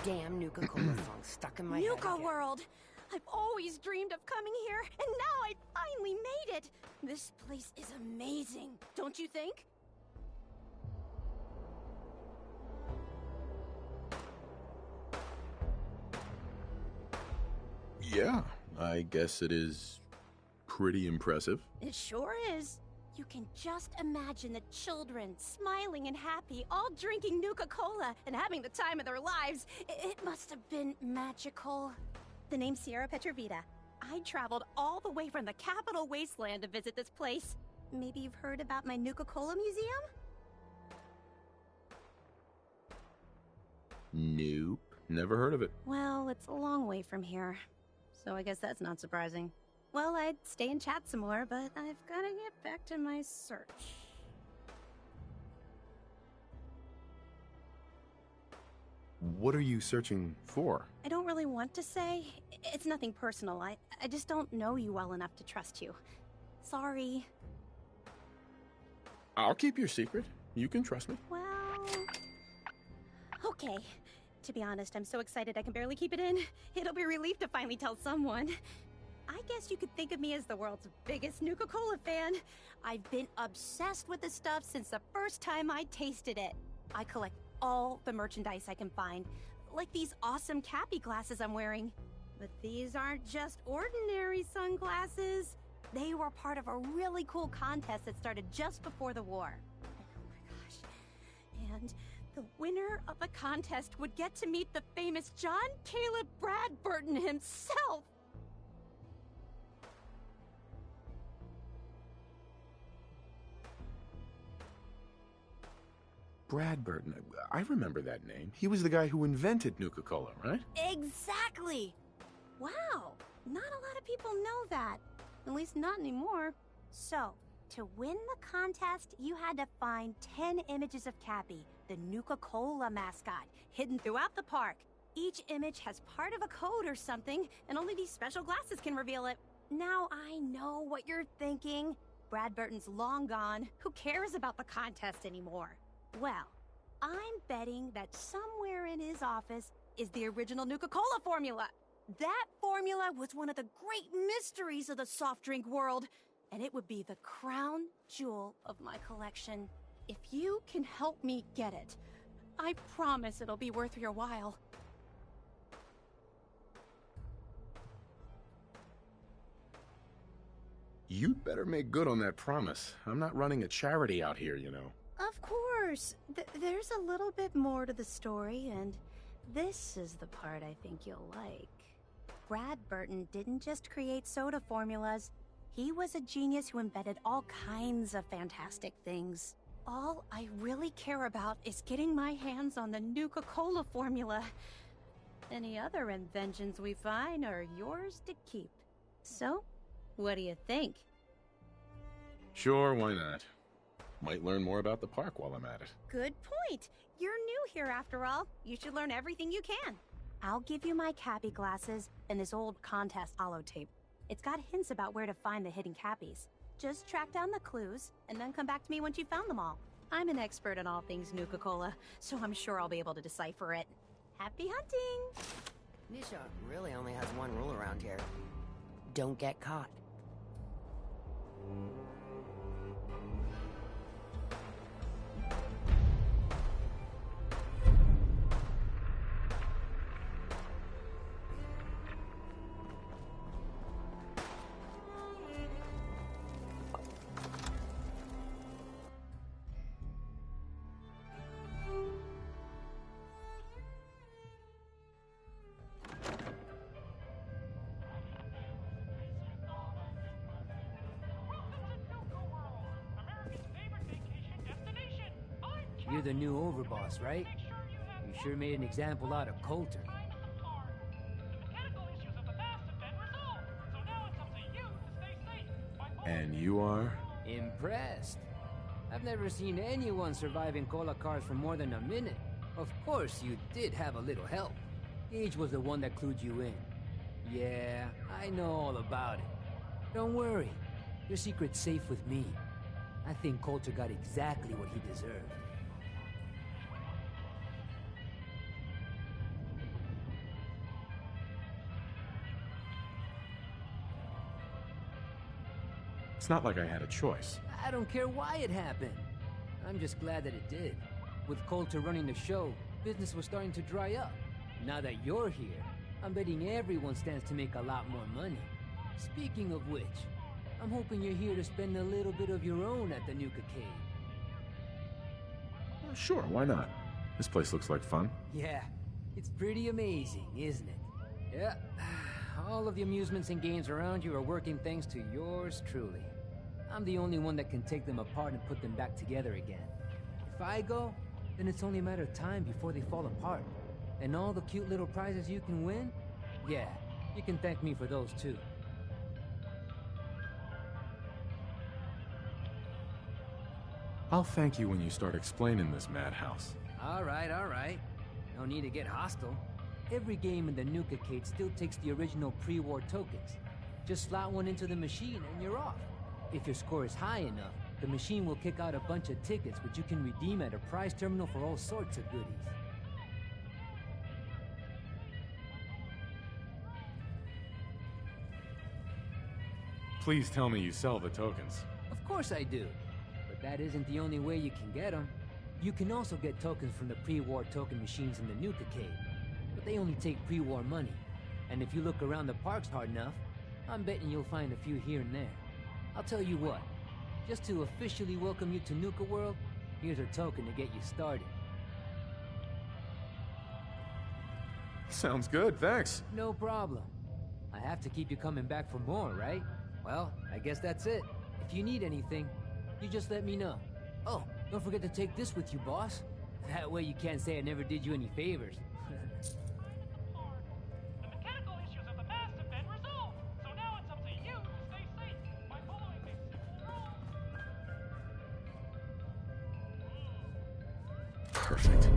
damn Nuka-Cola song stuck in my head Nuka again. World! I've always dreamed of coming here, and now I finally made it! This place is amazing, don't you think? Yeah, I guess it is pretty impressive. It sure is. You can just imagine the children, smiling and happy, all drinking Nuka-Cola and having the time of their lives. It must have been magical. The name's Sierra Petrovita. I traveled all the way from the capital wasteland to visit this place. Maybe you've heard about my Nuka-Cola museum? Nope, never heard of it. Well, it's a long way from here, so I guess that's not surprising. Well, I'd stay and chat some more, but I've gotta get back to my search. What are you searching for? I don't really want to say. It's nothing personal. I just don't know you well enough to trust you. Sorry. I'll keep your secret. You can trust me. Well... Okay. To be honest, I'm so excited I can barely keep it in. It'll be a relief to finally tell someone. I guess you could think of me as the world's biggest Nuka-Cola fan. I've been obsessed with this stuff since the first time I tasted it. I collect all the merchandise I can find, like these awesome Cappy glasses I'm wearing. But these aren't just ordinary sunglasses. They were part of a really cool contest that started just before the war. Oh my gosh. And the winner of the contest would get to meet the famous John Caleb Bradburton himself. Bradburton. I remember that name. He was the guy who invented Nuka-Cola, right? Exactly! Wow, not a lot of people know that. At least not anymore. So, to win the contest, you had to find 10 images of Cappy, the Nuka-Cola mascot, hidden throughout the park. Each image has part of a code or something, and only these special glasses can reveal it. Now I know what you're thinking. Bradburton's long gone. Who cares about the contest anymore? Well, I'm betting that somewhere in his office is the original Nuka-Cola formula. That formula was one of the great mysteries of the soft drink world, and it would be the crown jewel of my collection. If you can help me get it, I promise it'll be worth your while. You'd better make good on that promise. I'm not running a charity out here, you know. Of course. There's a little bit more to the story, and this is the part I think you'll like. Bradburton didn't just create soda formulas. He was a genius who invented all kinds of fantastic things. All I really care about is getting my hands on the Nuka-Cola formula. Any other inventions we find are yours to keep. So, what do you think? Sure, why not? Might learn more about the park while I'm at it. Good point. You're new here after all. You should learn everything you can. I'll give you my Cappy glasses and this old contest holotape. It's got hints about where to find the hidden Cappies. Just track down the clues and then come back to me once you've found them all. I'm an expert in all things Nuka-Cola, so I'm sure I'll be able to decipher it. Happy hunting! Nisha really only has one rule around here. Don't get caught. You're the new overboss, right? You sure made an example out of Coulter. And you are? Impressed. I've never seen anyone surviving cola cars for more than a minute. Of course, you did have a little help. Gage was the one that clued you in. Yeah, I know all about it. Don't worry. Your secret's safe with me. I think Coulter got exactly what he deserved. It's not like I had a choice. I don't care why it happened. I'm just glad that it did. With Coulter running the show, business was starting to dry up. Now that you're here, I'm betting everyone stands to make a lot more money. Speaking of which, I'm hoping you're here to spend a little bit of your own at the Nuka-Cade. Sure, why not? This place looks like fun. Yeah, it's pretty amazing, isn't it? Yeah, all of the amusements and games around you are working thanks to yours truly. I'm the only one that can take them apart and put them back together again. If I go, then it's only a matter of time before they fall apart. And all the cute little prizes you can win? Yeah, you can thank me for those too. I'll thank you when you start explaining this madhouse. Alright, alright. No need to get hostile. Every game in the Nuka-Cade still takes the original pre-war tokens. Just slot one into the machine and you're off. If your score is high enough, the machine will kick out a bunch of tickets which you can redeem at a prize terminal for all sorts of goodies. Please tell me you sell the tokens. Of course I do. But that isn't the only way you can get them. You can also get tokens from the pre-war token machines in the Nuka-Cade. But they only take pre-war money. And if you look around the parks hard enough, I'm betting you'll find a few here and there. I'll tell you what, just to officially welcome you to Nuka World, here's a token to get you started. Sounds good, thanks. No problem. I have to keep you coming back for more, right? Well, I guess that's it. If you need anything, you just let me know. Oh, don't forget to take this with you, boss. That way you can't say I never did you any favors. The mechanical issues of the mast have been resolved, so now it's up to you to stay safe by following these simple rules. Perfect.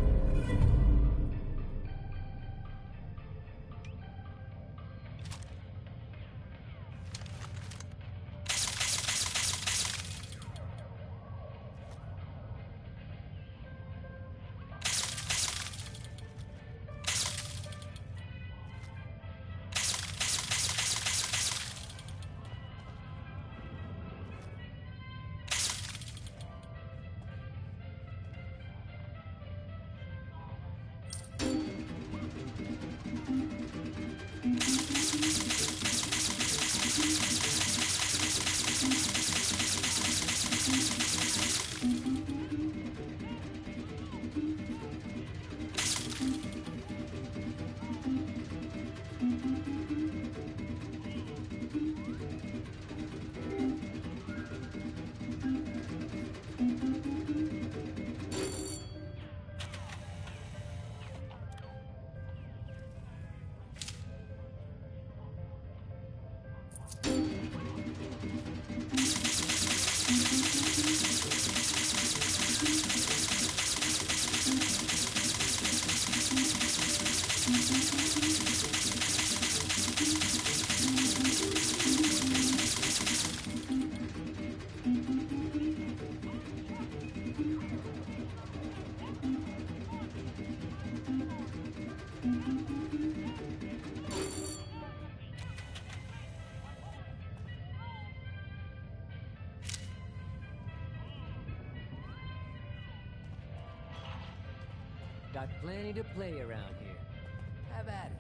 Got plenty to play around here. Have at it.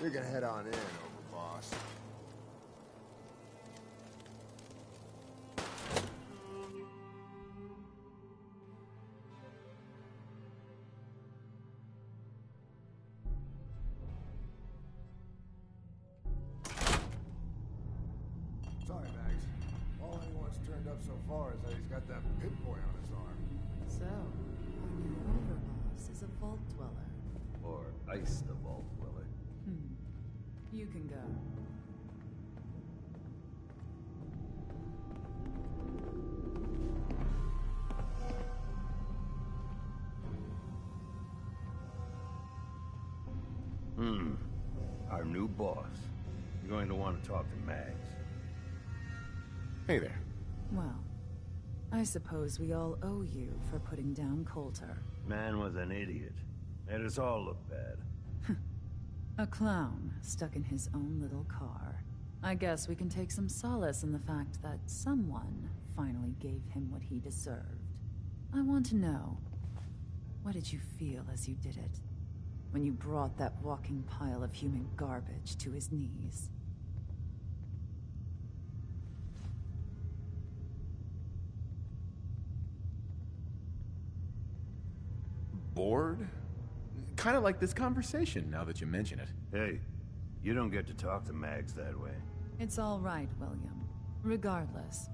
We can head on in, Overboss. Sorry, Max. All anyone's turned up so far is that he's got that pit boy on his arm. So, our new overboss is a vault dweller. Or ice the vault dweller. You can go. Our new boss. You're going to want to talk to Mags. Hey there. Well, I suppose we all owe you for putting down Coulter. Man was an idiot. Made us all look bad. A clown stuck in his own little car. I guess we can take some solace in the fact that someone finally gave him what he deserved. I want to know, what did you feel as you did it? When you brought that walking pile of human garbage to his knees? Bored? Kind of like this conversation, now that you mention it. Hey, you don't get to talk to Mags that way. It's all right, William. Regardless,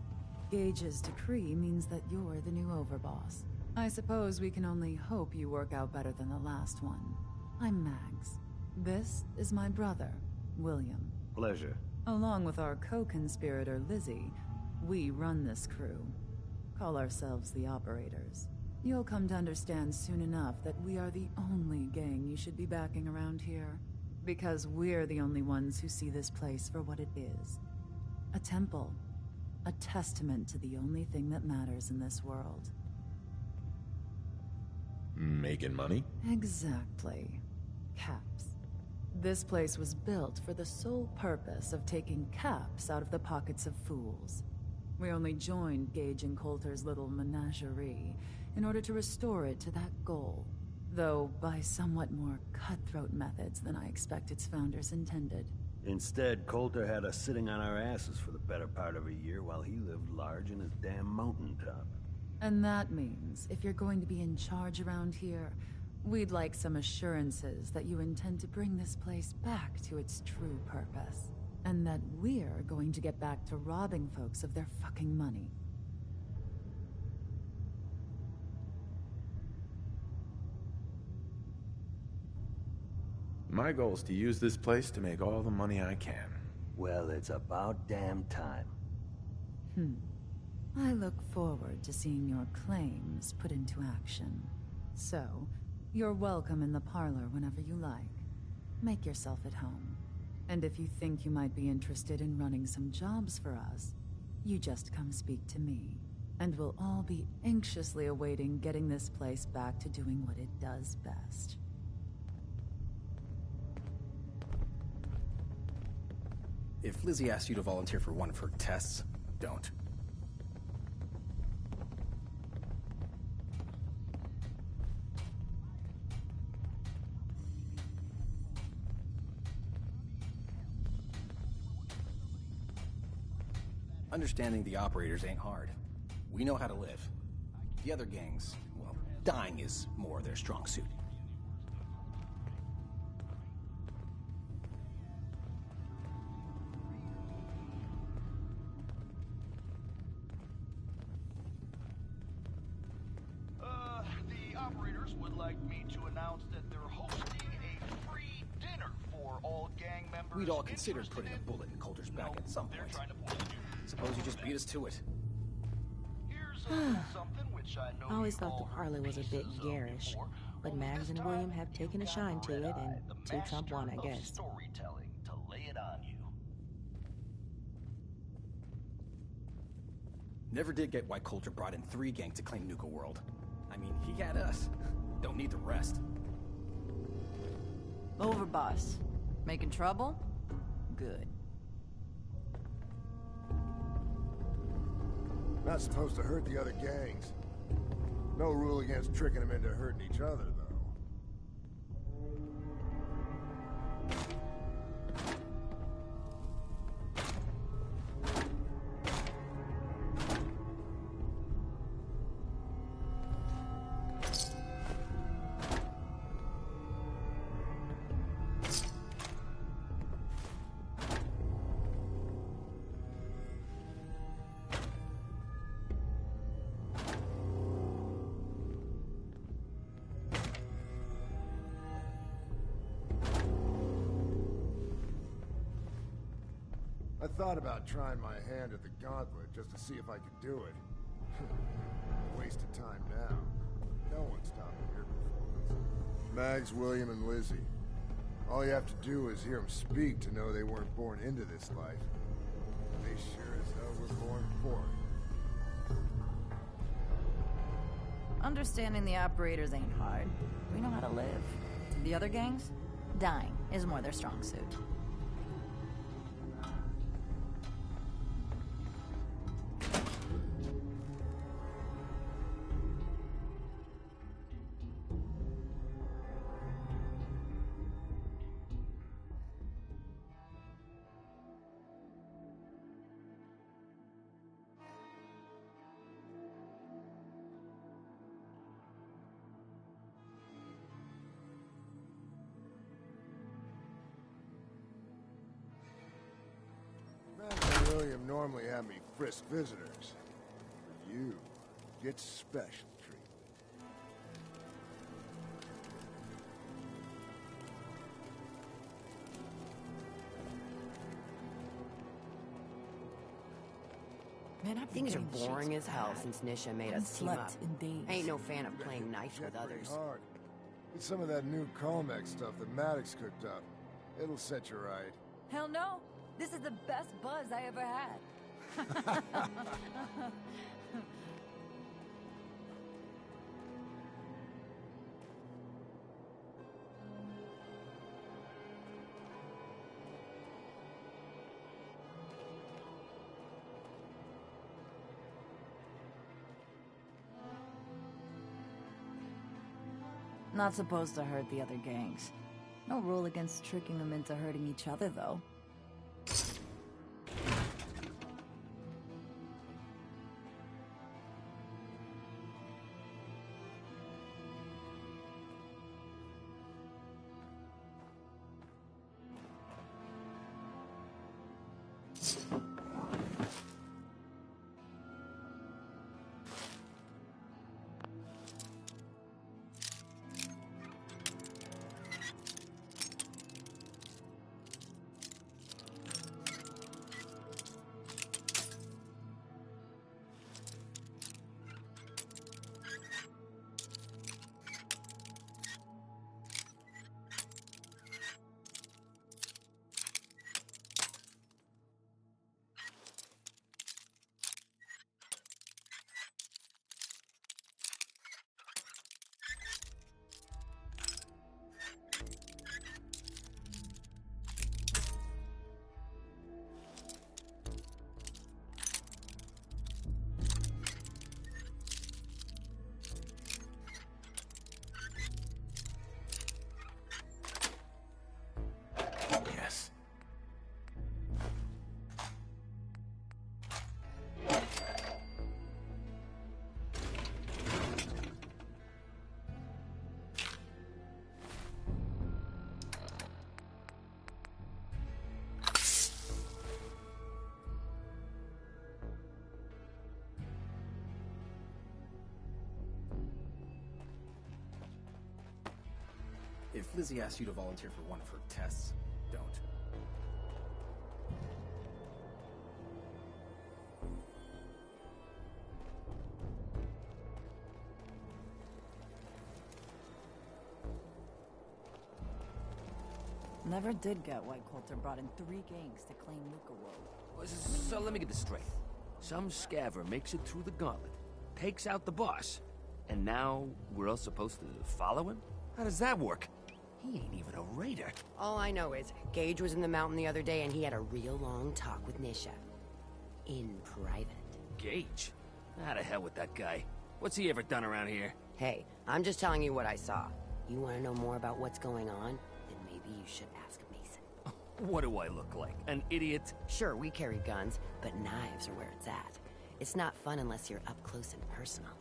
Gage's decree means that you're the new overboss. I suppose we can only hope you work out better than the last one. I'm Mags. This is my brother, William. Pleasure. Along with our co-conspirator, Lizzie, we run this crew. Call ourselves the Operators. You'll come to understand soon enough that we are the only gang you should be backing around here. Because we're the only ones who see this place for what it is. A temple. A testament to the only thing that matters in this world. Making money? Exactly. Caps. This place was built for the sole purpose of taking caps out of the pockets of fools. We only joined Gage and Coulter's little menagerie in order to restore it to that goal, though by somewhat more cutthroat methods than I expect its founders intended. Instead, Coulter had us sitting on our asses for the better part of a year while he lived large in his damn mountaintop. And that means, if you're going to be in charge around here, we'd like some assurances that you intend to bring this place back to its true purpose. And that we're going to get back to robbing folks of their fucking money. My goal is to use this place to make all the money I can. Well, it's about damn time. I look forward to seeing your claims put into action. So, you're welcome in the parlor whenever you like. Make yourself at home. And if you think you might be interested in running some jobs for us, you just come speak to me. And we'll all be anxiously awaiting getting this place back to doing what it does best. If Lizzie asks you to volunteer for one of her tests, don't. Understanding the operators ain't hard. We know how to live. The other gangs, well, dying is more their strong suit. The operators would like me to announce that they're hosting a free dinner for all gang members. We'd all considered putting a bullet in Coulter's back at some point. Suppose you just beat us to it. I always thought the parlor was a bit garish, but Mags and William have taken a shine to it, and two Trump one, I guess. Storytelling to lay it on you. Never did get why Coulter brought in 3 gangs to claim Nuka World. I mean, he had us. Don't need the rest. Overboss. Making trouble? Good. Not supposed to hurt the other gangs. No rule against tricking them into hurting each other, though. thought about trying my hand at the gauntlet just to see if I could do it. Waste of time now. No one's stopping your performance. Mags, William, and Lizzie. All you have to do is hear them speak to know they weren't born into this life. They sure as hell were born for it. Understanding the operators ain't hard. We know how to live. The other gangs? Dying is more their strong suit. Mags and William normally have me frisk visitors. But you get special treatment. Man, Things are boring as hell since Nisha made us team up. In days. I ain't no fan of playing nice with others. Hard. Get some of that new Colmex stuff that Maddox cooked up. It'll set you right. Hell no! This is the best buzz I ever had. Not supposed to hurt the other gangs. No rule against tricking them into hurting each other, though. Yes. If Lizzie asks you to volunteer for one of her tests, don't. Never did get why Coulter brought in 3 gangs to claim Nuka World. So let me get this straight. Some scaver makes it through the gauntlet, takes out the boss, and now we're all supposed to follow him? How does that work? He ain't even a raider. All I know is, Gage was in the mountain the other day and he had a real long talk with Nisha. In private. Gage? How the hell with that guy? What's he ever done around here? Hey, I'm just telling you what I saw. You want to know more about what's going on? Then maybe you should ask Mason. What do I look like? An idiot? Sure, we carry guns, but knives are where it's at. It's not fun unless you're up close and personal.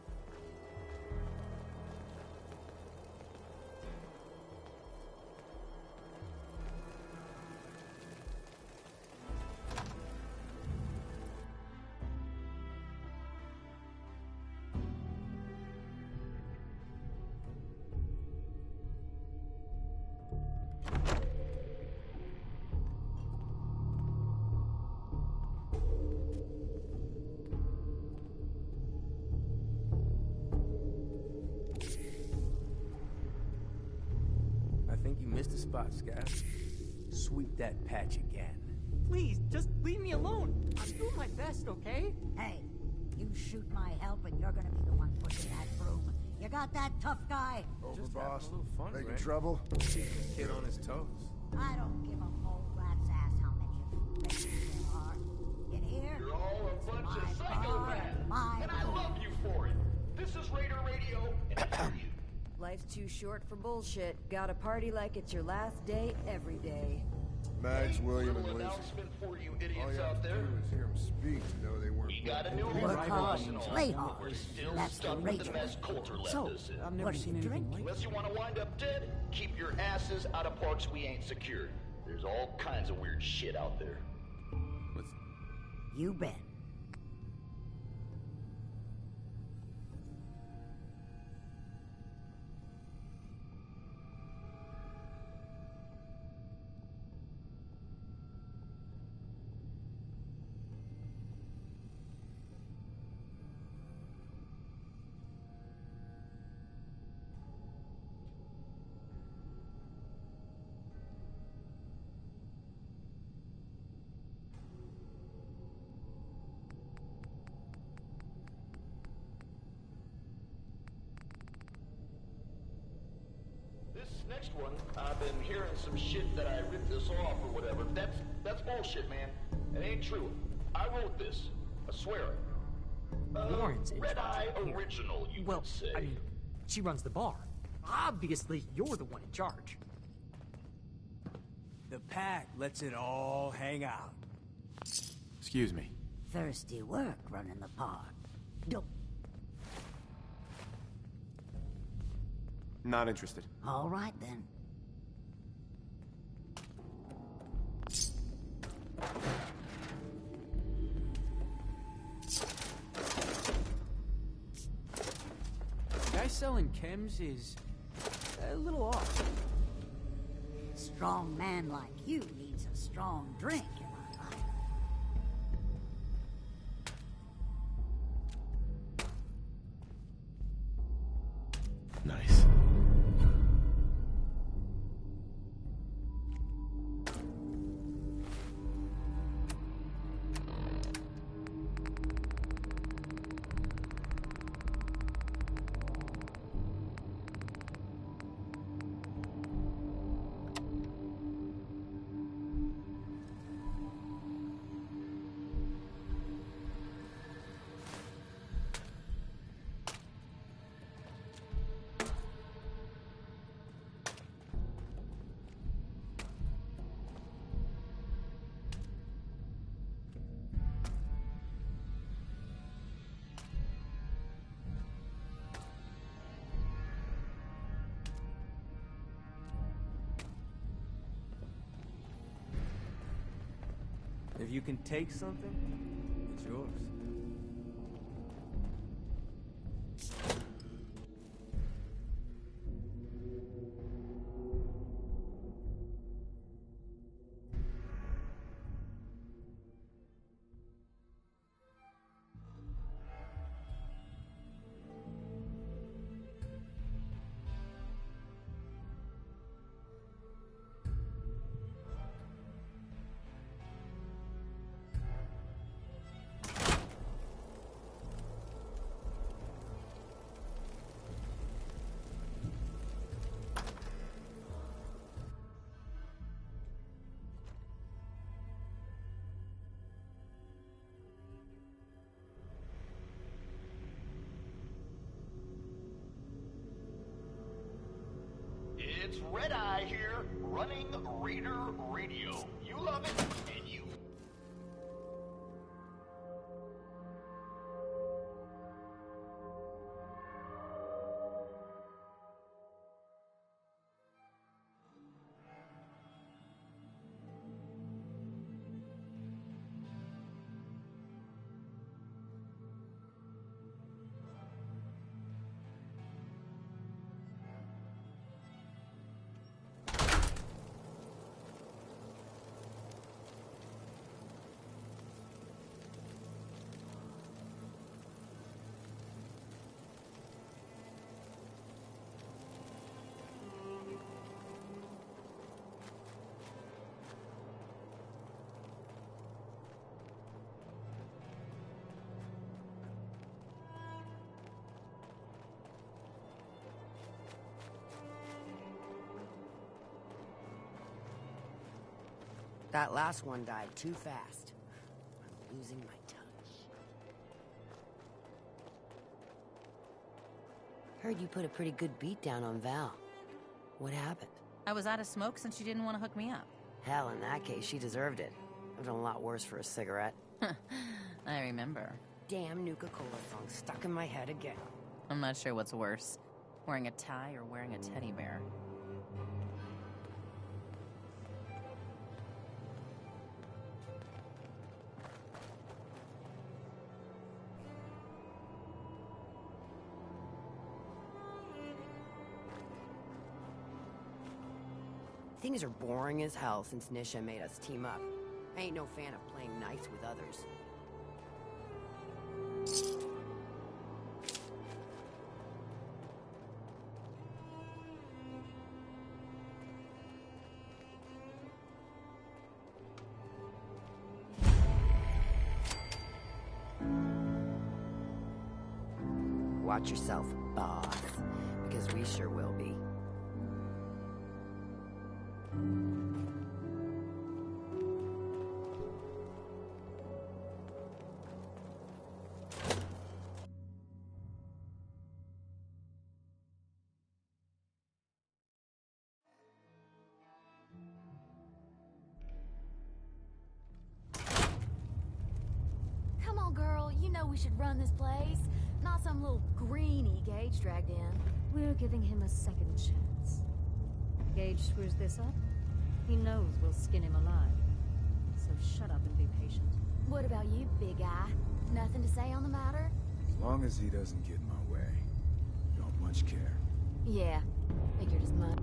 spot, Scav. Sweep that patch again. Please, just leave me alone. I'm doing my best, okay? Hey, you shoot my help and you're gonna be the one pushing that broom. You got that, tough guy? Over, Just boss. having a little fun, Making Grant. trouble? Keep the kid on his toes. I don't give a whole rat's ass how many of you raiders there are. In here, You're all a bunch my of bar, psychopaths, my and I room. love you for it. This is Raider Radio, and I love you. Life's too short for bullshit. Gotta party like it's your last day every day. Mags, William, and Little Lizzie. announcement for you All idiots you have out to there. do is hear them speak to know they weren't. We got a new We're rival called arsenal. play We're hard. still That's the stuck with the Raider. mess Coulter left So, us in. I've never what do seen you anything drink? like Unless you want to wind up dead, keep your asses out of parks we ain't secured. There's all kinds of weird shit out there. You bet. This next one, I've been hearing some shit that I ripped this off or whatever. That's bullshit, man. It ain't true. I wrote this. I swear it. Lauren's in Red charge Eye out here. Original, you Well, could say. I mean, she runs the bar. Obviously, you're the one in charge. The pack lets it all hang out. Excuse me. Thirsty work running the park. Don't. Not interested. All right then. The guy selling chems is a little off. Strong man like you needs a strong drink, am I right? Nice. If you can take something, it's yours. It's Red Eye here, running Raider Radio. You love it, and you... That last one died too fast. I'm losing my touch. Heard you put a pretty good beat down on Val. What happened? I was out of smoke since she didn't want to hook me up. Hell, in that case, she deserved it. I've done a lot worse for a cigarette. I remember. Damn Nuka-Cola song stuck in my head again. I'm not sure what's worse, wearing a tie or wearing a teddy bear. Things are boring as hell since Nisha made us team up. I ain't no fan of playing nice with others. Watch yourself, boss, because we sure will be. Come on, girl. You know we should run this place. Not some little greenie Gage dragged in. We're giving him a second chance. Gage screws this up, he knows we'll skin him alive. So shut up and be patient. What about you, big guy? Nothing to say on the matter? As long as he doesn't get in my way, don't much care. Yeah, figured as much.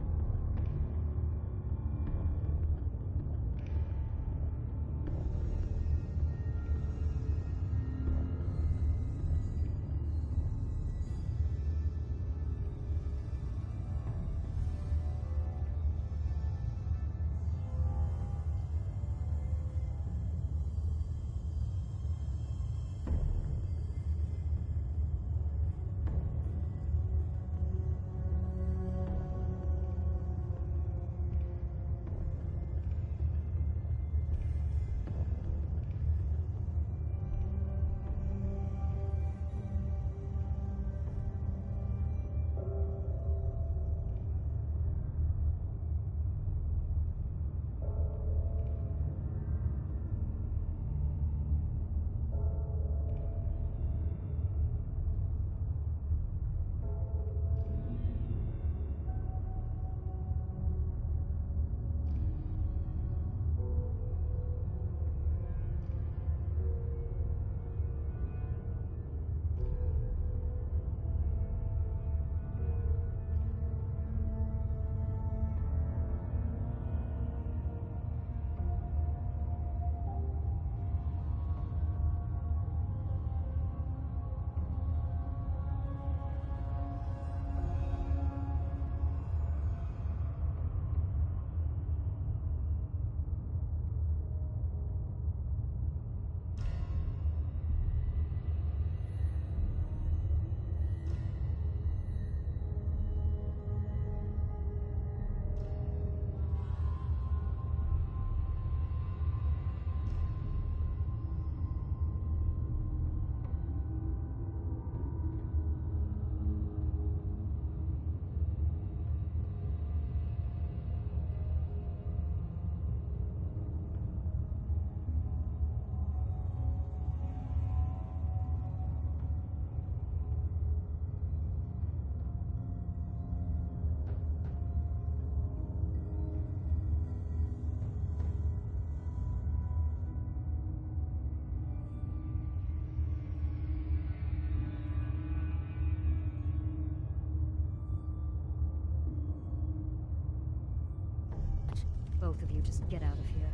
Both of you just get out of here.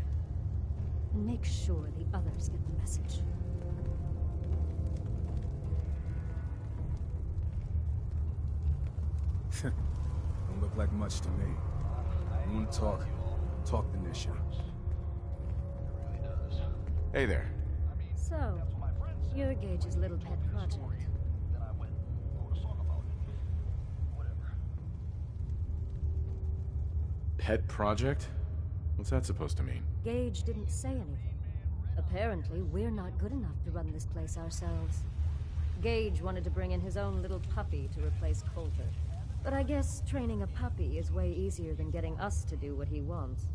And make sure the others get the message. Don't look like much to me. You want to talk? Talk to Nisha. Hey there. So, you're Gage's little pet project. Pet project? What's that supposed to mean? Gage didn't say anything. Apparently, we're not good enough to run this place ourselves. Gage wanted to bring in his own little puppy to replace Coulter. But I guess training a puppy is way easier than getting us to do what he wants.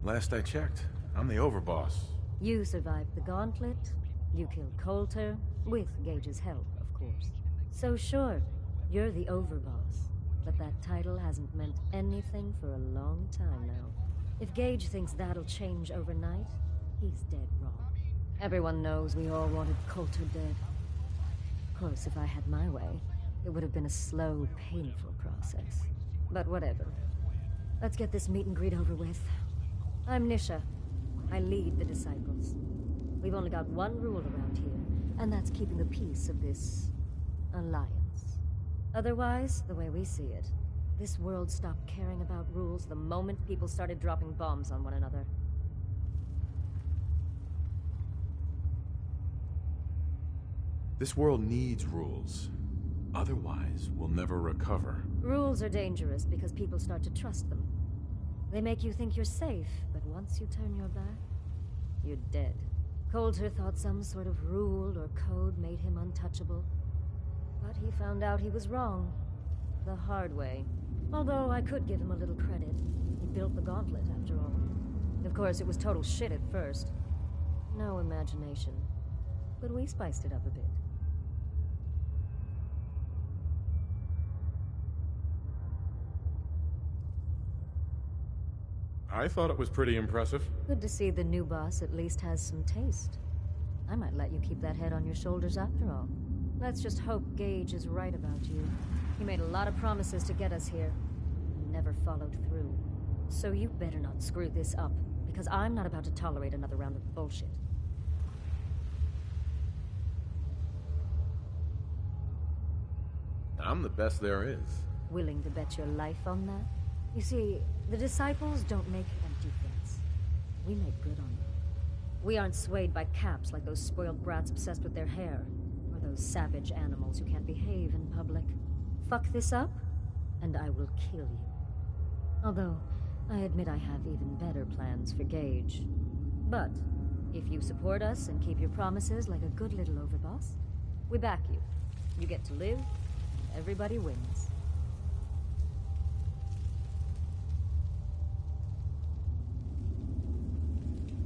Last I checked, I'm the overboss. You survived the gauntlet, you killed Coulter, with Gage's help, of course. So sure, you're the overboss, but that title hasn't meant anything for a long time now. If Gage thinks that'll change overnight, he's dead wrong. Everyone knows we all wanted Coulter dead. Of course, if I had my way, it would have been a slow, painful process. But whatever. Let's get this meet and greet over with. I'm Nisha. I lead the Disciples. We've only got one rule around here, and that's keeping the peace of this alliance. Otherwise, the way we see it, this world stopped caring about rules the moment people started dropping bombs on one another. This world needs rules. Otherwise, we'll never recover. Rules are dangerous because people start to trust them. They make you think you're safe, but once you turn your back, you're dead. Coulter thought some sort of rule or code made him untouchable. But he found out he was wrong. The hard way. Although I could give him a little credit. He built the gauntlet, after all. Of course, it was total shit at first. No imagination. But we spiced it up a bit. I thought it was pretty impressive. Good to see the new boss at least has some taste. I might let you keep that head on your shoulders after all. Let's just hope Gage is right about you. He made a lot of promises to get us here, and never followed through. So you better not screw this up, because I'm not about to tolerate another round of bullshit. I'm the best there is. Willing to bet your life on that? You see, the Disciples don't make empty threats. We make good on them. We aren't swayed by caps like those spoiled brats obsessed with their hair, or those savage animals who can't behave in public. Fuck this up, and I will kill you. Although, I admit I have even better plans for Gage. But, if you support us and keep your promises like a good little overboss, we back you. You get to live, and everybody wins.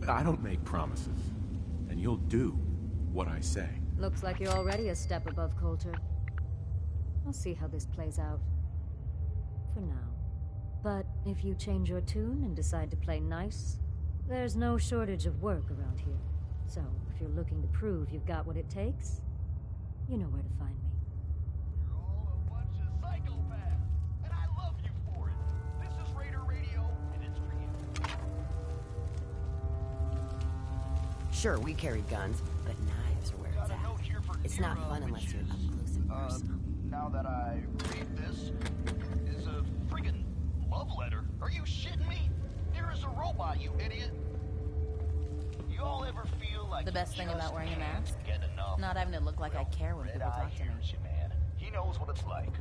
I don't make promises, and you'll do what I say. Looks like you're already a step above Coulter. I'll see how this plays out. For now. But if you change your tune and decide to play nice, there's no shortage of work around here. So, if you're looking to prove you've got what it takes, you know where to find me. You're all a bunch of psychopaths, and I love you for it. This is Raider Radio, and it's for you. Sure, we carry guns, but knives are where it's at. It's not fun unless you're up close and personal. Now that I read this, is a friggin' love letter. Are you shitting me? Here is a robot, you idiot. You all ever feel like The best you thing about just wearing a can't mask? get enough? Not having to look like I care when people talk to me. Hears you, man. He knows what it's like.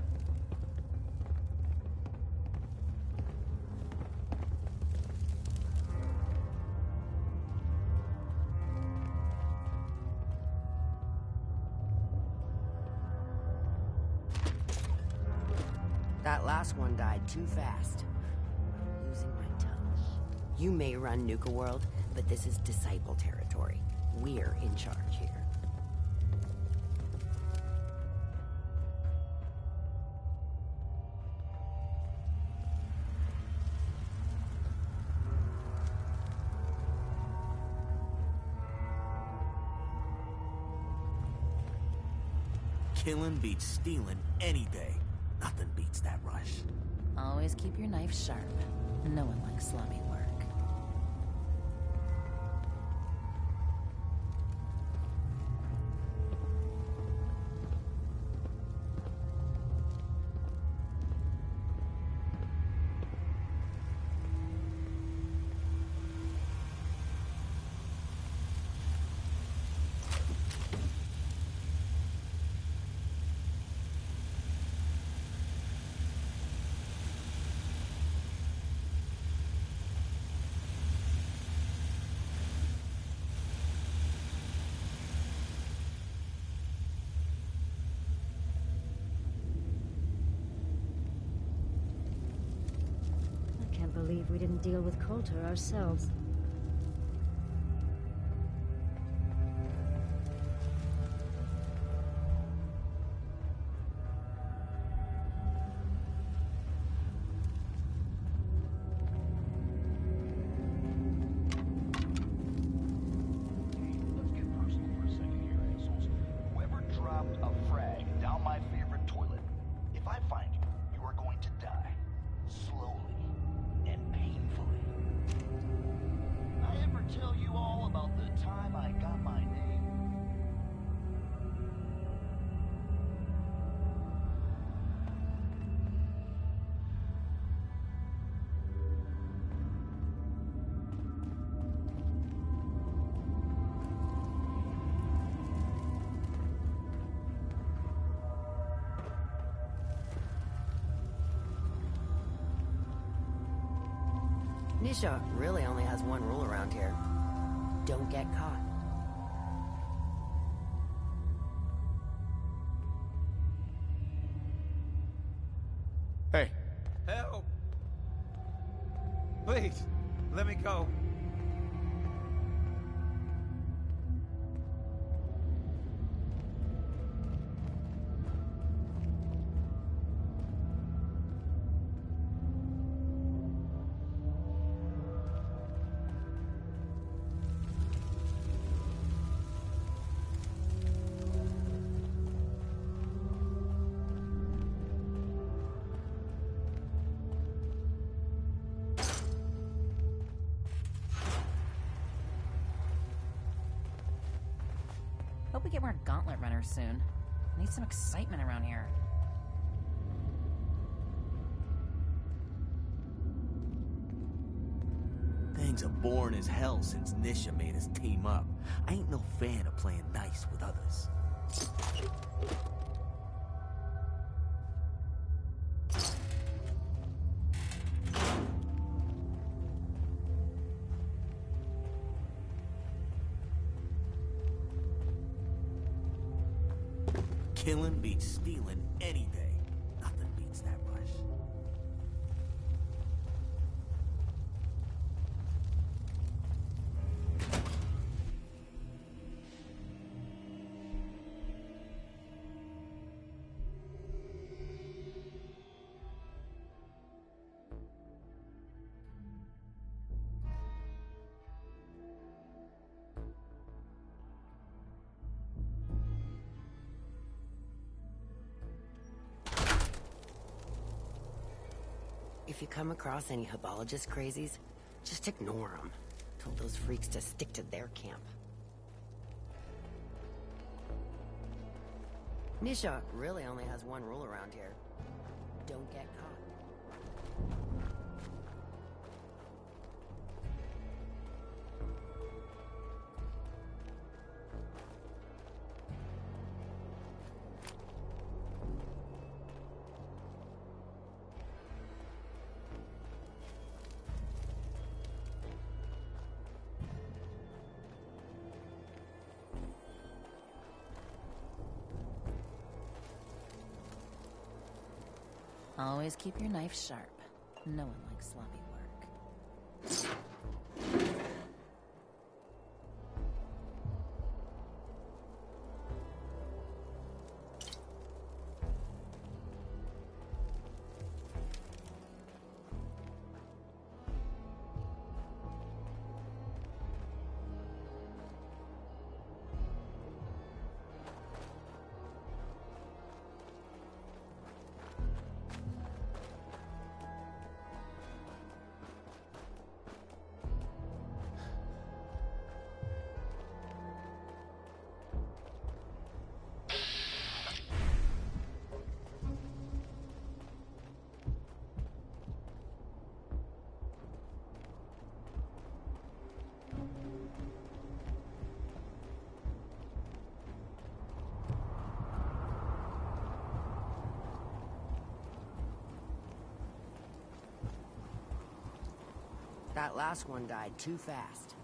That last one died too fast. I'm losing my tongue. You may run Nuka World, but this is Disciple territory. We're in charge here. Killing beats stealing any day. Nothing beats that rush. Always keep your knife sharp. No one likes slummy work. we didn't deal with Coulter ourselves. Nisha really only has one rule around here. Don't get caught. Hey. Help! Please, let me go. Hope we get more gauntlet runners soon. Need some excitement around here. Things are boring as hell since Nisha made us team up. I ain't no fan of playing nice with others. Killing beats stealing any day. Nothing beats that rush. If you come across any Hebologist crazies, just ignore them. Tell those freaks to stick to their camp. Nisha really only has one rule around here. Don't get caught. Always keep your knife sharp. No one likes sloppy work. That last one died too fast.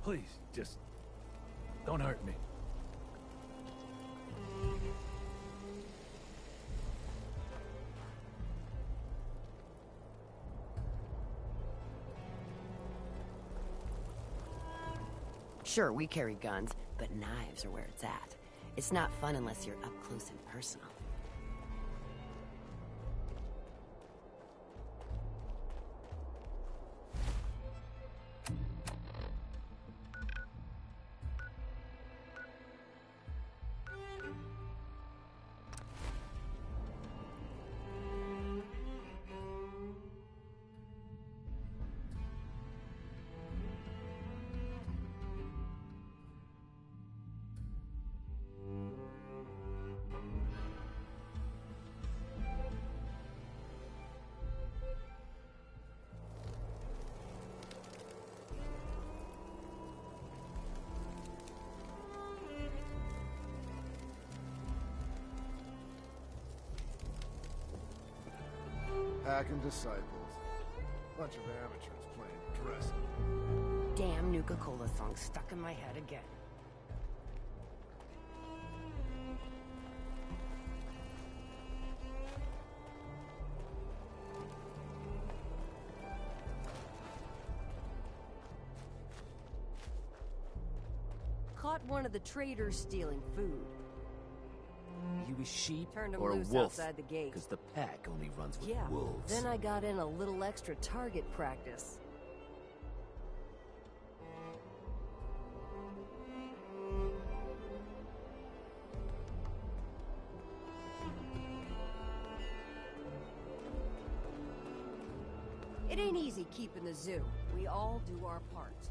Please, just don't hurt me. Sure, we carry guns, but knives are where it's at. It's not fun unless you're up close and personal. Hacking disciples. Bunch of amateurs playing dress up. Damn Nuka-Cola song stuck in my head again. Caught one of the traders stealing food. He was sheep Turned him or a loose wolf? outside the gate. Because the pack only runs with Yeah. wolves. Then I got in a little extra target practice. It ain't easy keeping the zoo. We all do our part.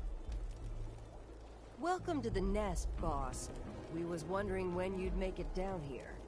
Welcome to the nest, boss. We was wondering when you'd make it down here.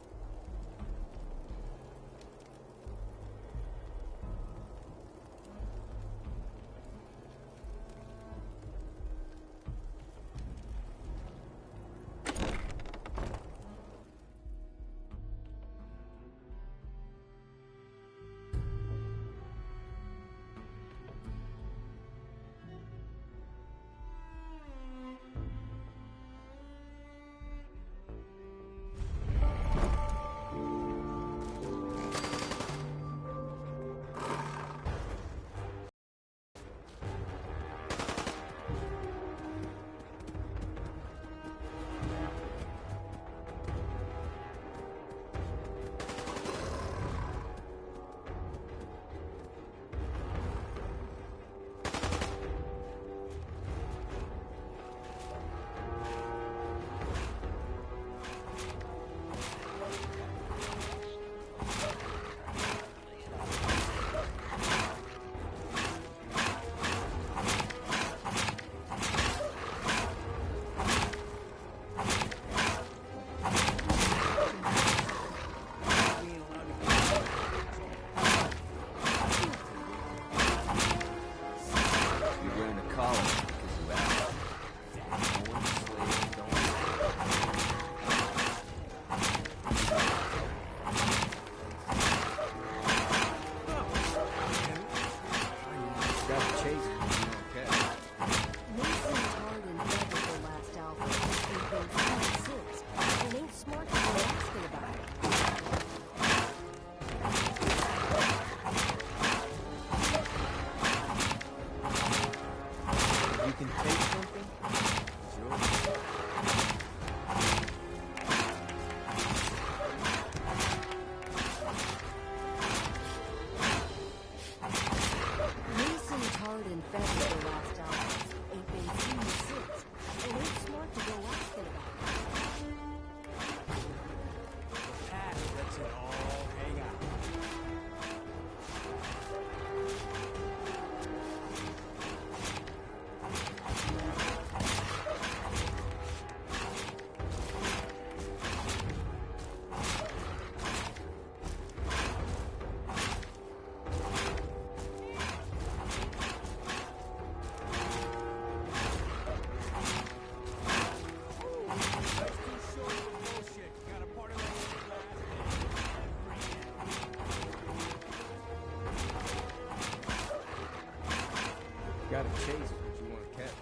Gotta chase what you want to catch.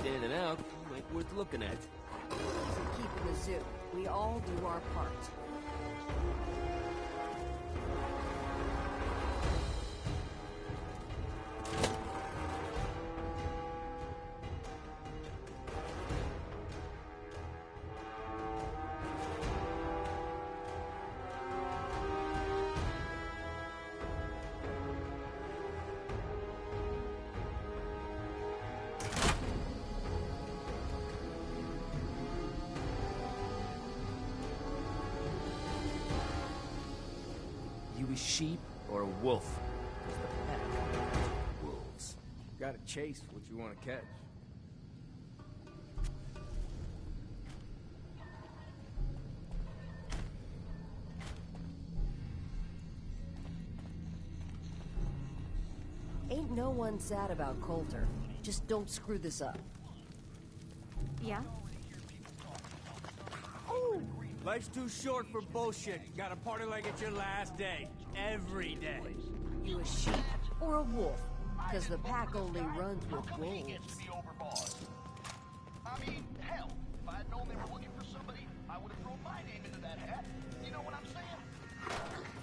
standing out, might worth looking at. Easy keeping the zoo. We all do our part. You a sheep or a wolf? 'Cause the pack is wolves. Gotta chase what you want to catch. Ain't no one sad about Coulter. Just don't screw this up. Yeah? Life's too short for bullshit. Gotta party like it's your last day. Every day. You a sheep or a wolf? Because the pack only runs with wolves. I mean, hell, if I had known they were looking for somebody, I would have thrown my name into that hat. You know what I'm saying?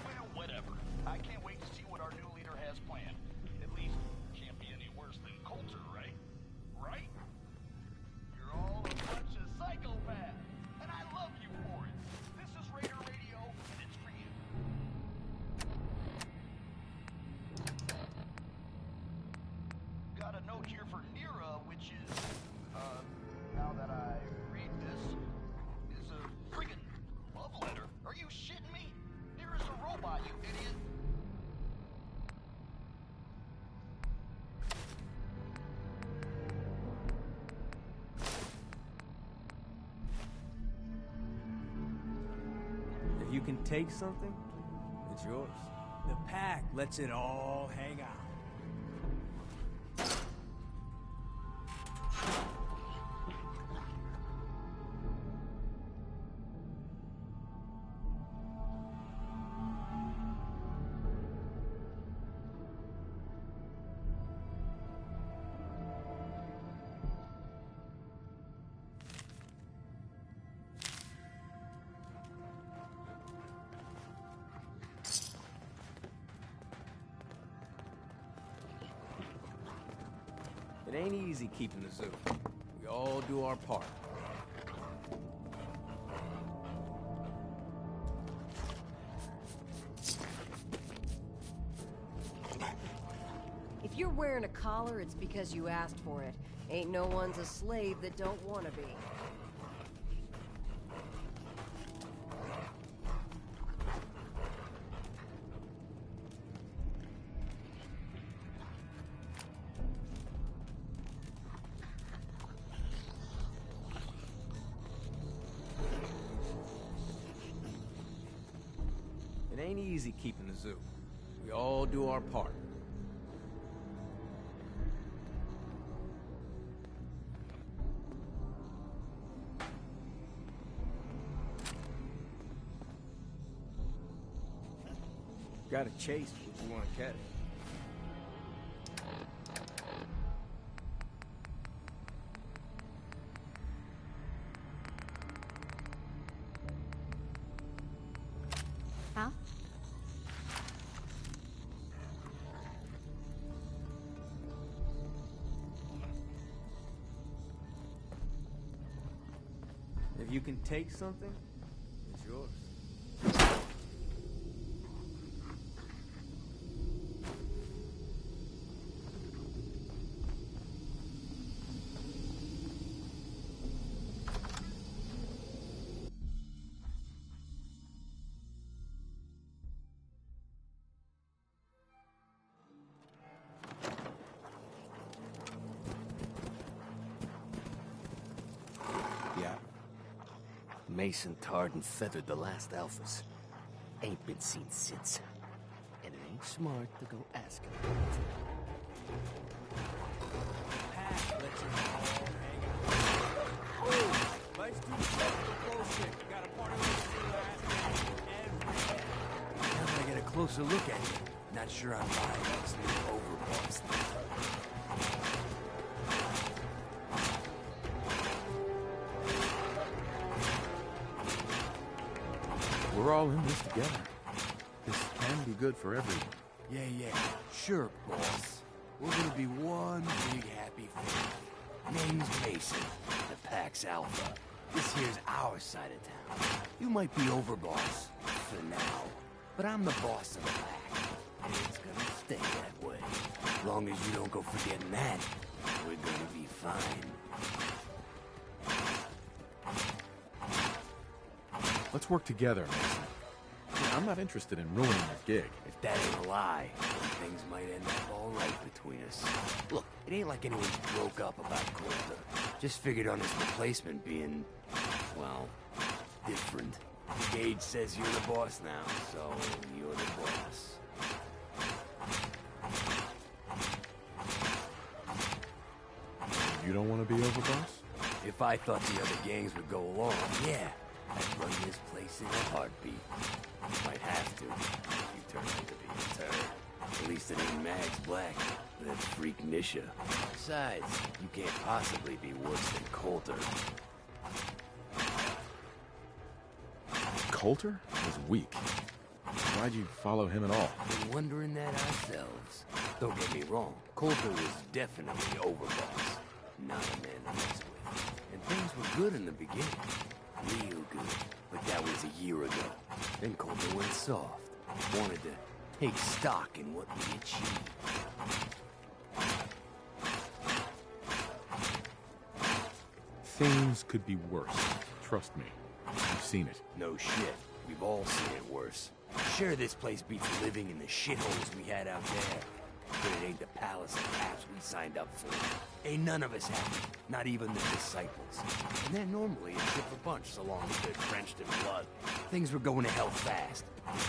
Well, whatever. I can't wait to see what our new leader has planned. At least, can't be any worse than Coulter, right? Right? You're all a bunch of psychopaths, and I love you for it. This is Raider Radio, and it's for you. Got a note here for Nira, which is, now that I read this, is a friggin' love letter. Are you shitting me? Nira's a robot, you idiot. If you can take something, it's yours. The pack lets it all hang out. It ain't easy keeping the zoo. We all do our part. If you're wearing a collar, it's because you asked for it. Ain't no one's a slave that don't want to be. It ain't easy keeping the zoo. We all do our part. Gotta chase what you want to catch. Huh? If you can take something, it's yours. Yeah. Mason tarred and feathered the last alphas. Ain't been seen since. And it ain't smart to go asking about it. Pack lets it all hang out. Life's too short for bullshit. Gotta party like it's your last day. Every day. Now that I get a closer look at you, not sure I'm buying this new overboss thing. We're all in this together. This can be good for everyone. Yeah. Sure, boss. We're gonna be one big happy family. Name's Mason, the Pax Alpha. This here's our side of town. You might be overboss, for now. But I'm the boss of the pack. And it's gonna stay that way. As long as you don't go forgetting that, we're gonna be fine. Let's work together, Mason. I'm not interested in ruining your gig. If that ain't a lie, then things might end up all right between us. Look, it ain't like anyone's broke up about Coulter. Just figured on his replacement being, well, different. Gage says you're the boss now, so you're the boss. You don't want to be overboss? If I thought the other gangs would go along, yeah, I'd run this place in a heartbeat. Might have to, if you turn out to be a turd. At least it ain't Mags Black, that freak Nisha. Besides, you can't possibly be worse than Coulter. Coulter was weak. Why'd you follow him at all? Been wondering that ourselves. Don't get me wrong, Coulter was definitely overboss. Not a man to mess with. And things were good in the beginning. Real good. But that was a year ago. Then Coulter went soft. Wanted to take stock in what we achieved. Things could be worse. Trust me. I've seen it. No shit. We've all seen it worse. Sure, this place beats living in the shitholes we had out there. But it ain't the palace of caps we signed up for. Ain't none of us happy. Not even the disciples. And they're normally a different bunch so long as they're drenched in blood. Things were going to hell fast.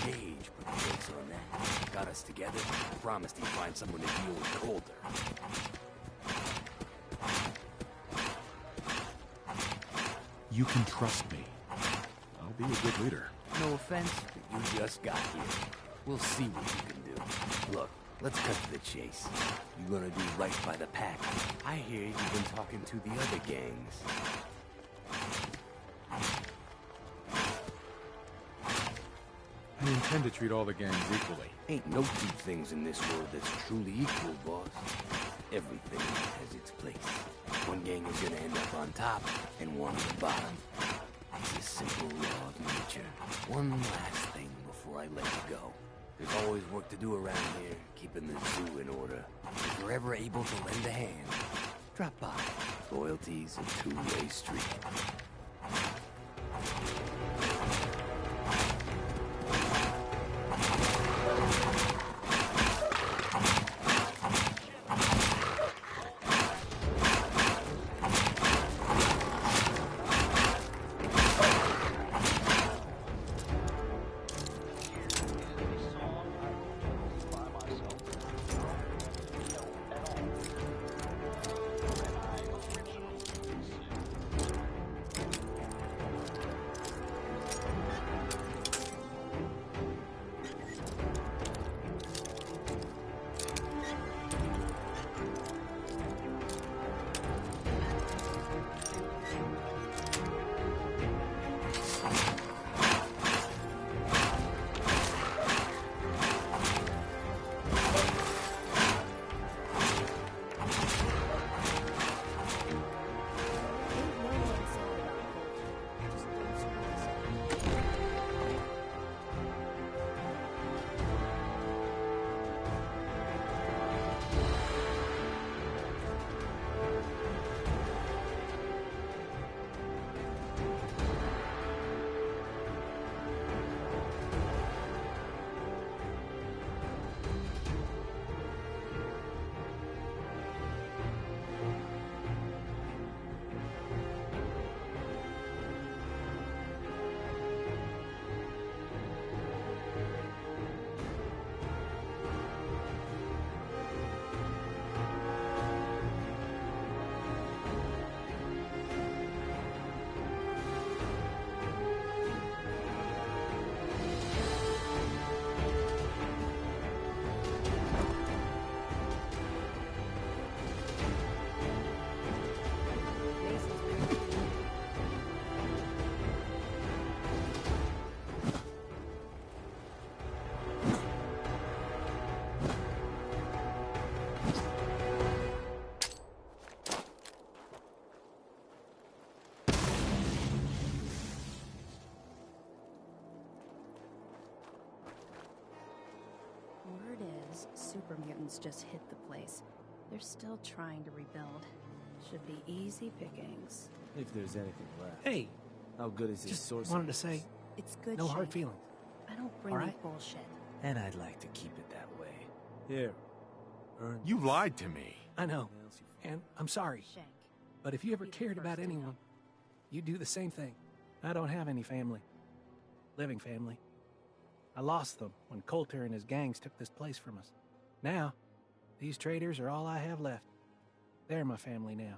Gage put the brakes on that. Got us together. Promised he'd find someone to deal with Coulter. You can trust me. I'll be a good leader. No offense, but you just got here. We'll see what you can do. Look, let's cut to the chase. You gonna do right by the pack. I hear you've been talking to the other gangs. I intend to treat all the gangs equally. Ain't no two things in this world that's truly equal, boss. Everything has its place. One gang is gonna end up on top, and one on the bottom. It's a simple law of nature. One last thing before I let you go. There's always work to do around here, keeping the zoo in order. If you're ever able to lend a hand, drop by. Loyalty's a two-way street. those super mutants just hit the place. They're still trying to rebuild. Should be easy pickings. If there's anything left. Hey! How good is this Just source? wanted to say, It's good no hard shit. feelings. I don't bring All you right? bullshit. And I'd like to keep it that way. Here. Earn You lied to me. I know, and I'm sorry. Shank. But if you ever cared about anyone, you'd do the same thing. I don't have any family. Living family. I lost them when Coulter and his gangs took this place from us. Now, these traitors are all I have left. They're my family now.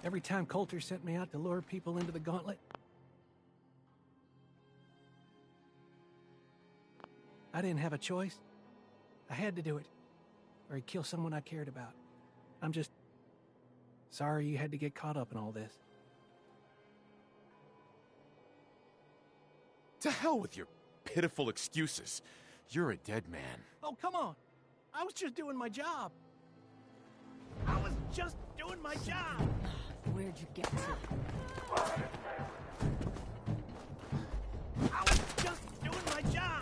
Every time Coulter sent me out to lure people into the gauntlet, I didn't have a choice. I had to do it, or he'd kill someone I cared about. I'm just sorry you had to get caught up in all this. To hell with your pitiful excuses. You're a dead man. Oh, come on. I was just doing my job. I was just doing my job. Where'd you get to? I was just doing my job.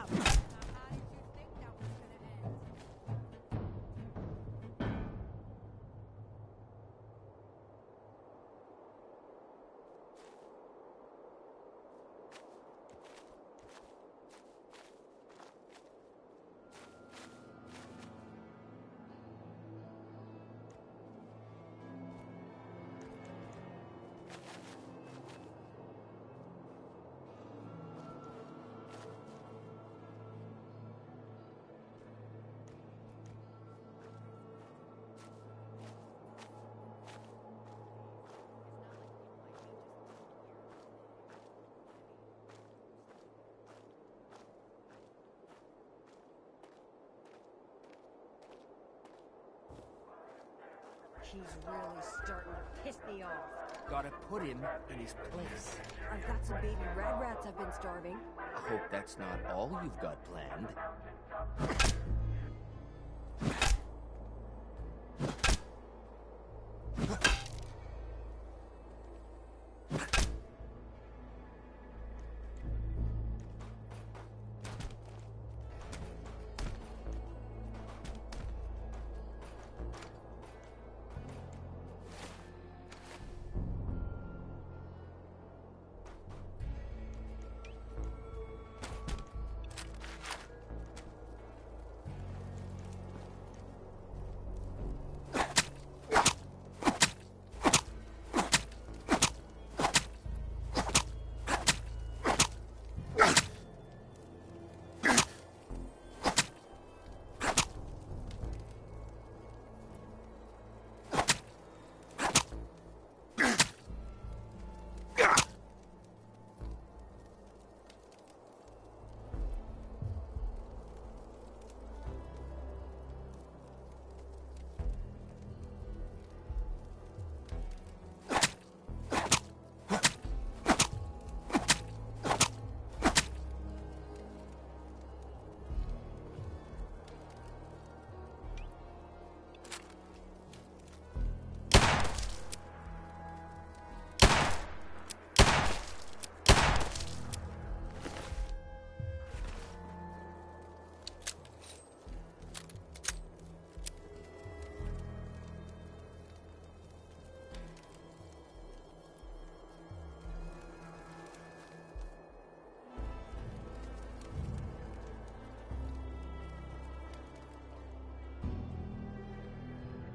He's really starting to piss me off. Gotta put him in his place. I've got some baby rat rats I've been starving. I hope that's not all you've got planned.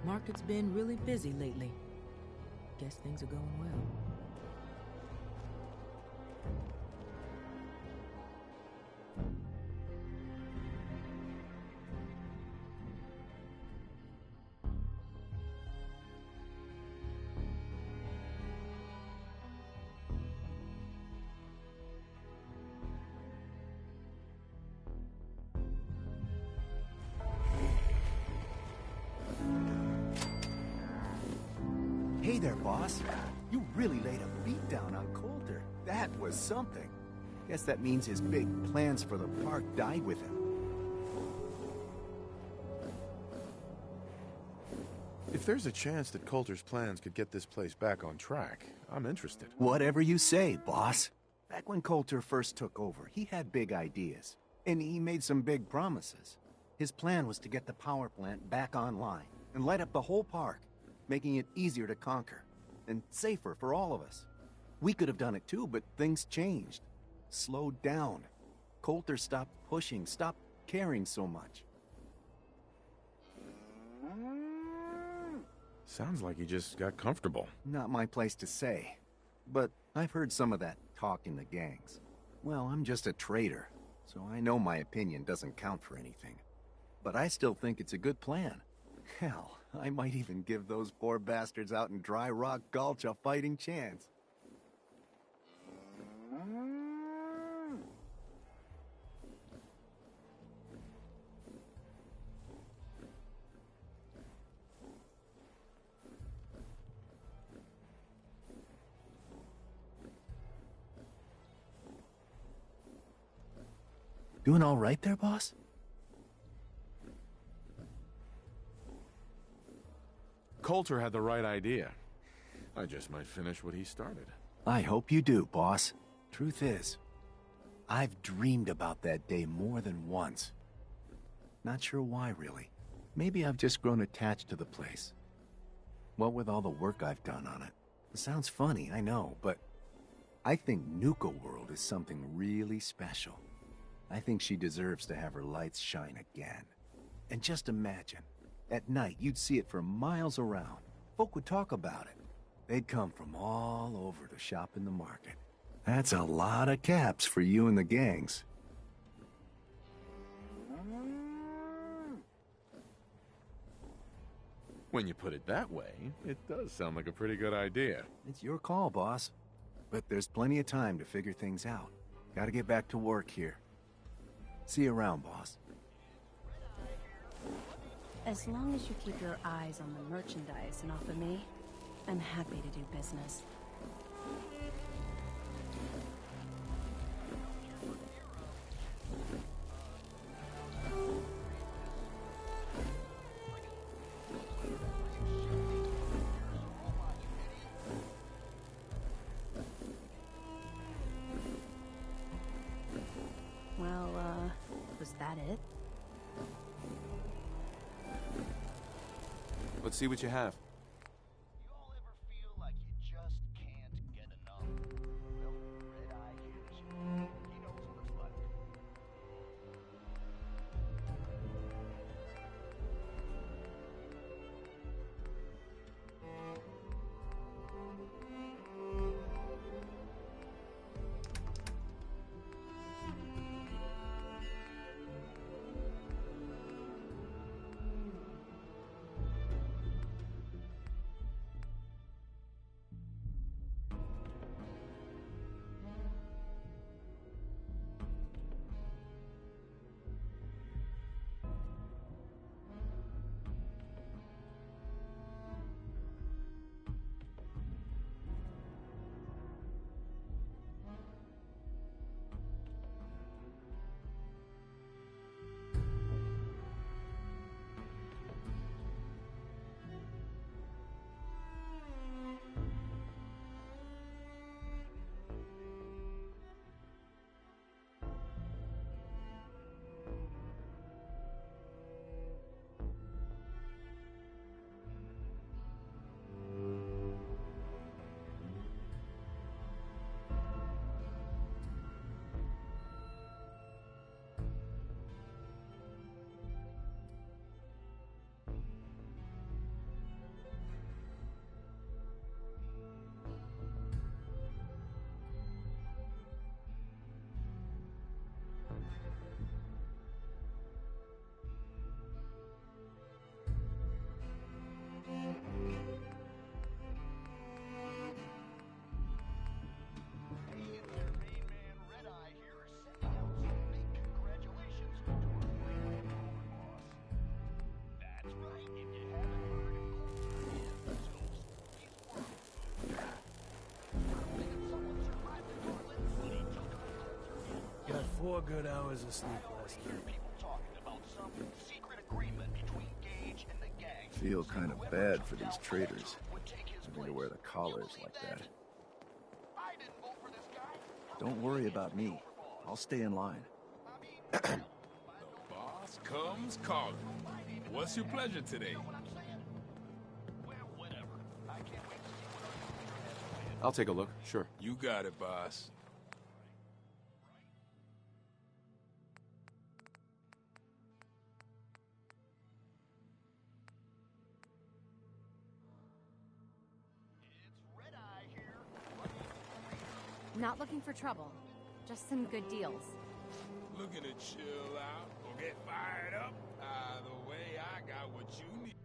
Market's been really busy lately. Guess things are going well. Hey there, boss. You really laid a beat down on Coulter. That was something. Guess that means his big plans for the park died with him. If there's a chance that Coulter's plans could get this place back on track, I'm interested. Whatever you say, boss. Back when Coulter first took over, he had big ideas. And he made some big promises. His plan was to get the power plant back online and light up the whole park, making it easier to conquer and safer for all of us. We could have done it too, but things changed. Slowed down. Coulter stopped pushing, stopped caring so much. Sounds like he just got comfortable. Not my place to say, but I've heard some of that talk in the gangs. Well, I'm just a trader, so I know my opinion doesn't count for anything. But I still think it's a good plan. Hell, I might even give those poor bastards out in Dry Rock Gulch a fighting chance. Doing all right there, boss? Coulter had the right idea. I just might finish what he started. I hope you do, boss. Truth is, I've dreamed about that day more than once. Not sure why, really. Maybe I've just grown attached to the place. What with all the work I've done on it. It sounds funny, I know, but I think Nuka World is something really special. I think she deserves to have her lights shine again. And just imagine, at night you'd see it for miles around. Folk would talk about it. They'd come from all over to shop in the market. That's a lot of caps for you and the gangs. When you put it that way, it does sound like a pretty good idea. It's your call, boss. But there's plenty of time to figure things out. Gotta get back to work here. See you around, boss. As long as you keep your eyes on the merchandise and off of me, I'm happy to do business. Well, was that it? Let's see what you have. Got 4 good hours of sleep last night. Feel kind of bad for these traitors. Having to wear the collars like that. Don't worry about me. I'll stay in line. The boss comes calling. What's your pleasure today? I'll take a look, sure. You got it, boss. Not looking for trouble. Just some good deals. Looking to chill out or get fired up? Either way, I got what you need.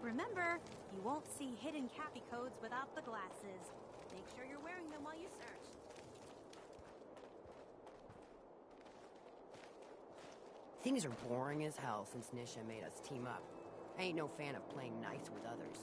Remember, you won't see hidden copy codes without the glasses. Make sure you're wearing them while you search. Things are boring as hell since Nisha made us team up. I ain't no fan of playing nice with others.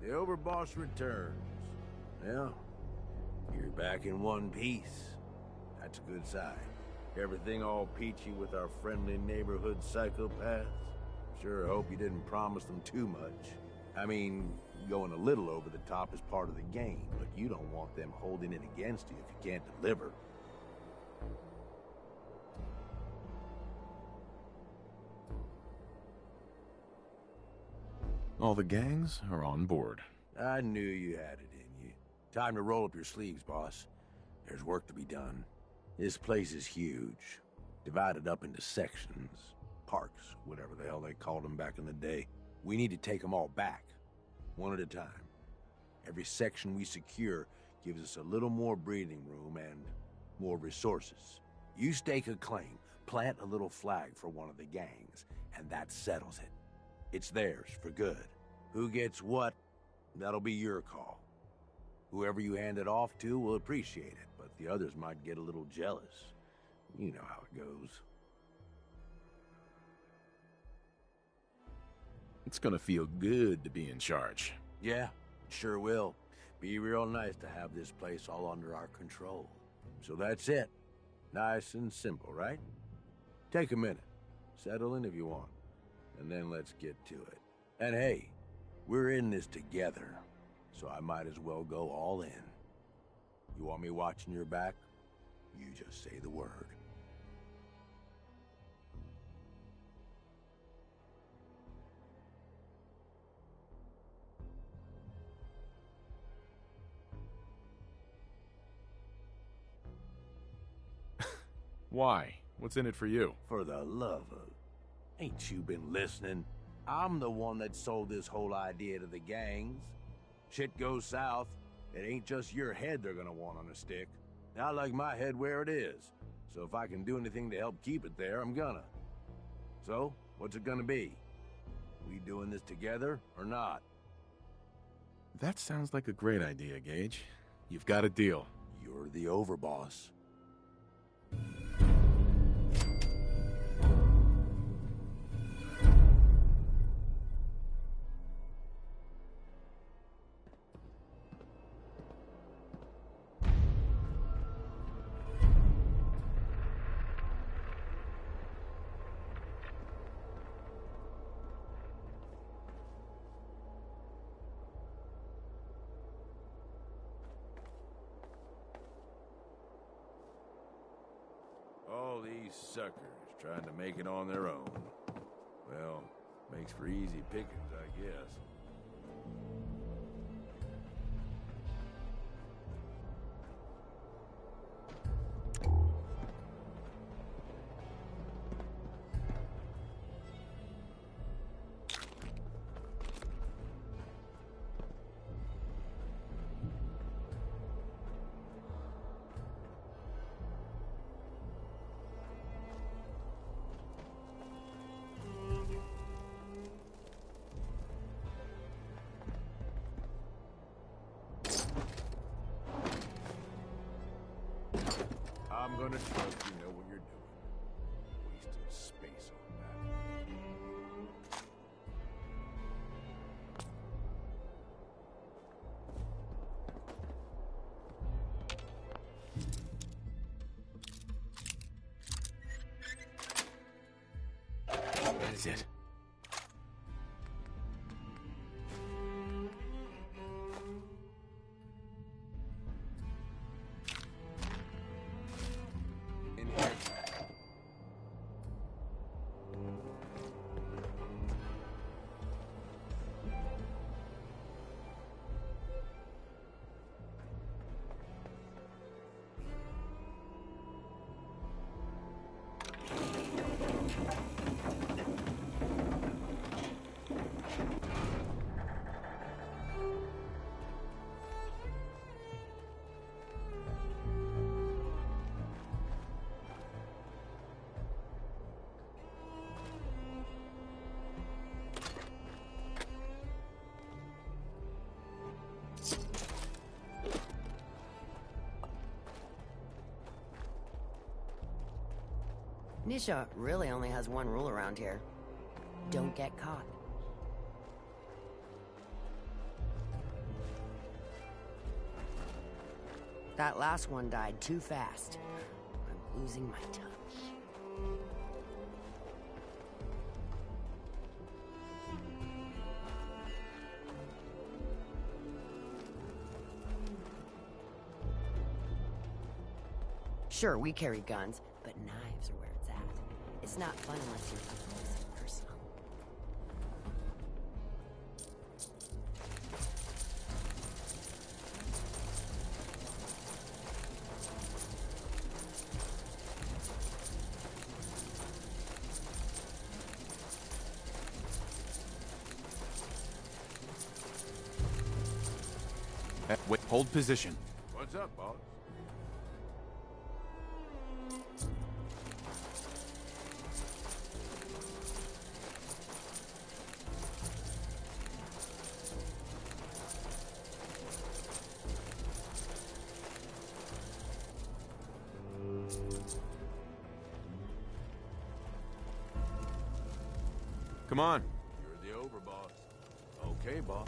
The Overboss returns. Well, you're back in one piece. That's a good sign. Everything all peachy with our friendly neighborhood psychopaths? Sure hope you didn't promise them too much. I mean, going a little over the top is part of the game, but you don't want them holding it against you if you can't deliver. All the gangs are on board. I knew you had it in you. Time to roll up your sleeves, boss. There's work to be done. This place is huge. Divided up into sections. Parks, whatever the hell they called them back in the day. We need to take them all back. One at a time. Every section we secure gives us a little more breathing room and more resources. You stake a claim, plant a little flag for one of the gangs, and that settles it. It's theirs for good. Who gets what, that'll be your call. Whoever you hand it off to will appreciate it, but the others might get a little jealous. You know how it goes. It's gonna feel good to be in charge. Yeah, sure will. Be real nice to have this place all under our control. So that's it. Nice and simple, right? Take a minute. Settle in if you want. And then let's get to it. And hey, we're in this together, so I might as well go all in. You want me watching your back? You just say the word. Why? What's in it for you? For the love of... Ain't you been listening? I'm the one that sold this whole idea to the gangs. Shit goes south, it ain't just your head they're gonna want on a stick. I like my head where it is, so if I can do anything to help keep it there, I'm gonna. So, what's it gonna be? We doing this together or not? That sounds like a great idea, Gage. You've got a deal. You're the overboss. All these suckers trying to make it on their own. Well, makes for easy pickings, I guess. I'm gonna trust you know what you're doing. Wasting space on That is it. Nisha really only has one rule around here. Don't get caught. That last one died too fast. I'm losing my touch. Sure, we carry guns, but knives are where it's at. It's not fun unless you're up close and personal. Wait, hold position. What's up, boss? Come on. You're the overboss. Okay, boss.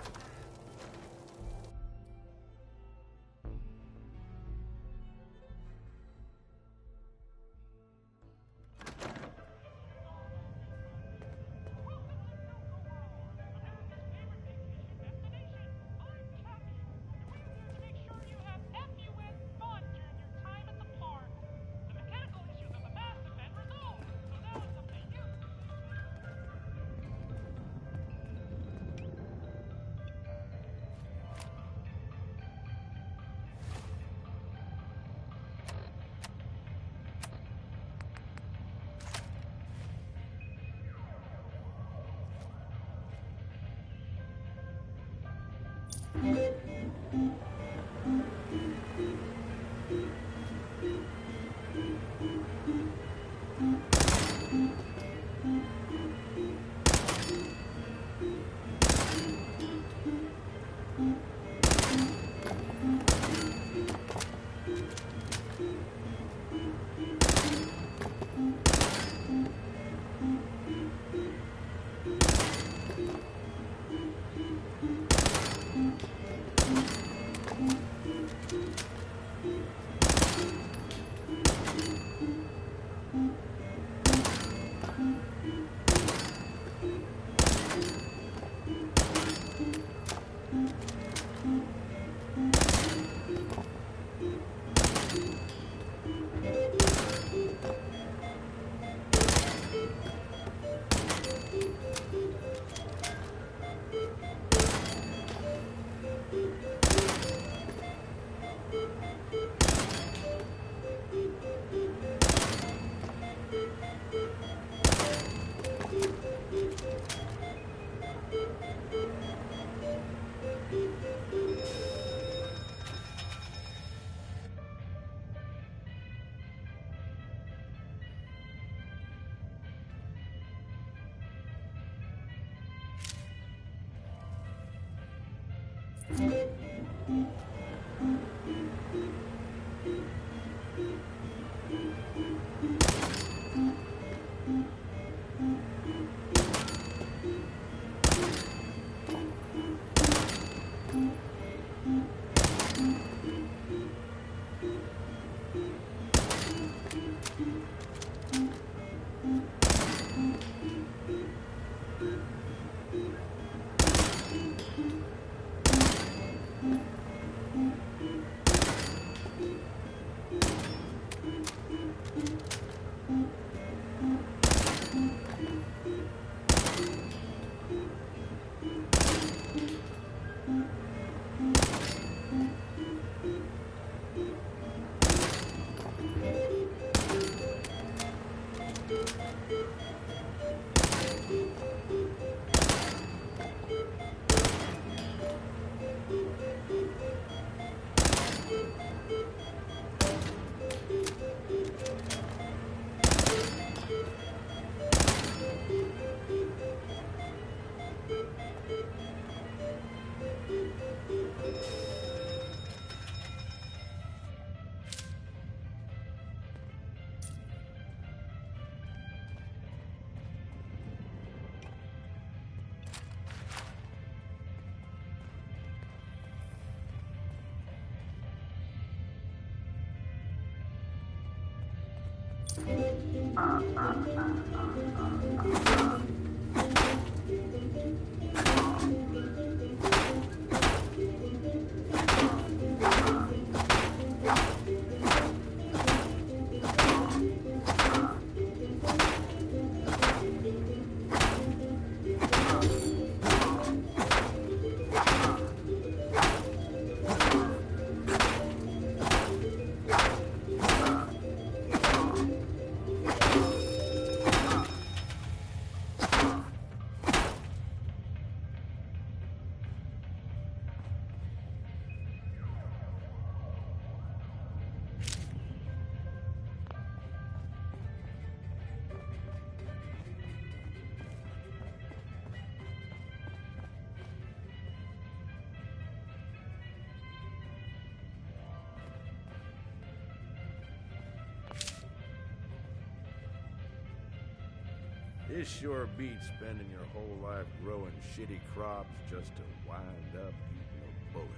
This sure beats spending your whole life growing shitty crops just to wind up eating a bullet.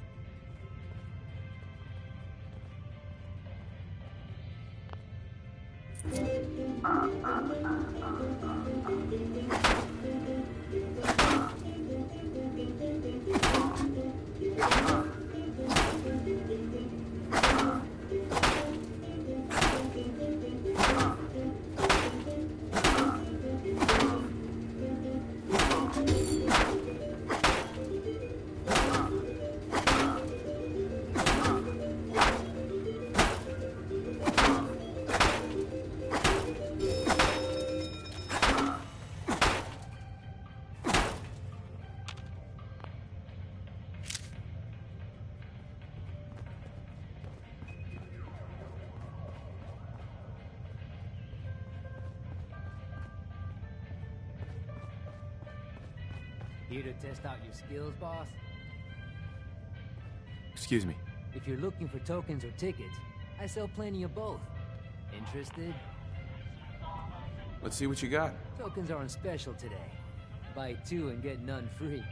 Here to test out your skills, boss? Excuse me. If you're looking for tokens or tickets, I sell plenty of both. Interested? Let's see what you got. Tokens are on special today. Buy two and get none free.